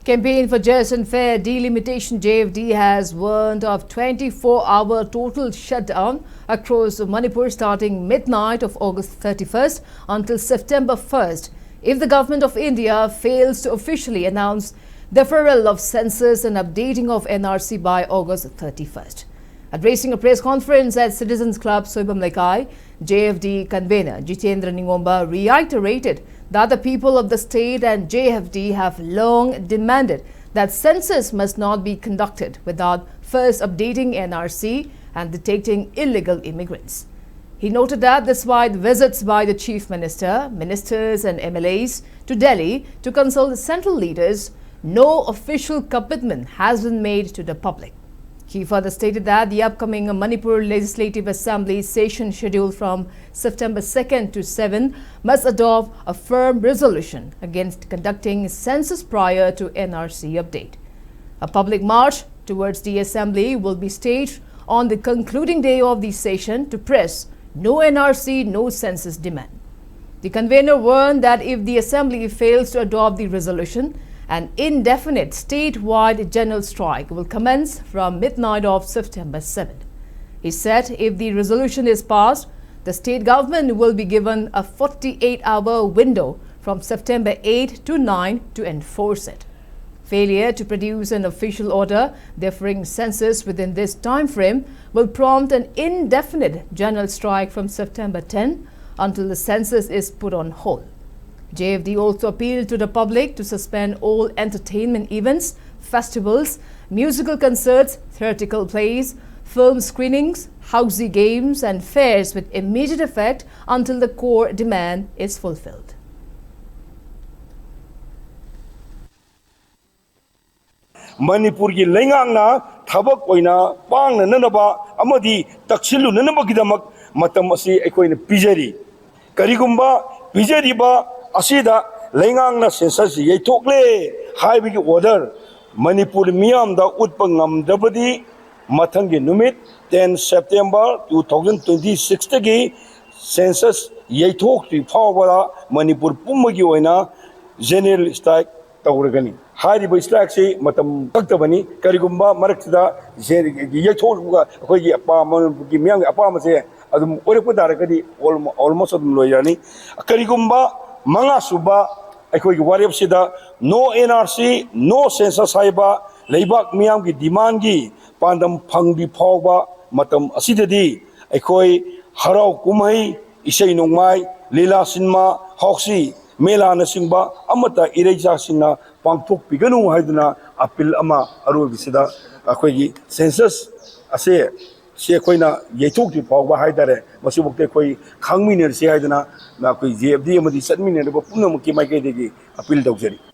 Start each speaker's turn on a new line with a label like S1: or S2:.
S1: Campaign for Just and Fair Delimitation JFD has warned of 24-hour total shutdown across Manipur starting midnight of August 31st until September 1st if the Government of India fails to officially announce deferral of census and updating of NRC by August 31st. Addressing a press conference at Citizens Club Soibam Lekai, JFD convener Jitendra Ningomba reiterated that the people of the state and JFD have long demanded that census must not be conducted without first updating NRC and detecting illegal immigrants. He noted that despite visits by the Chief Minister, ministers and MLAs to Delhi to consult central leaders, no official commitment has been made to the public. He further stated that the upcoming Manipur Legislative Assembly session scheduled from September 2nd to 7 must adopt a firm resolution against conducting census prior to NRC update. A public march towards the assembly will be staged on the concluding day of the session to press no NRC, no census demand. The convener warned that if the assembly fails to adopt the resolution, an indefinite statewide general strike will commence from midnight of September 7th. He said if the resolution is passed, the state government will be given a 48-hour window from September 8 to 9 to enforce it. Failure to produce an official order deferring census within this time frame will prompt an indefinite general strike from September 10 until the census is put on hold. JFD also appealed to the public to suspend all entertainment events, festivals, musical concerts, theatrical plays, film screenings, housey games and fairs with immediate effect until the core demand is fulfilled.
S2: Manipur ki lengang na thabak oina pang na nanaba amadi taksilu nanaba gidamak matam asi ekoi na pijari karigumba pijari ba asida lengang na census yeitokle haibigi order Manipur miyam da utpangam dabadi mathangi numit 10 September 2026 tagi census yeitok ti phawara Manipur pumagi oina general strike tawragani hariba strike se matam taktabani karigumba maraksida yeitok akhoi apa manipur ki miyam apa ma se adum orepu daragadi almost adum loyani karigumba Manga suba akhoi ki warep sida no NRC no census haiba leibak miyam ki demand gi pandam phangbi phawba matam asidadi akhoi harau kumai isai nongmai lila sinma hoksi mela na singba amata ireja sinna pangthok piganu haiduna appeal ama aro bisida akhoi ki census ase se koina yeithok ti phawba haidare masibukte koi khangminer se haidana na koi JFD amadi satminer ba punam ki mai ke degi appeal dawjari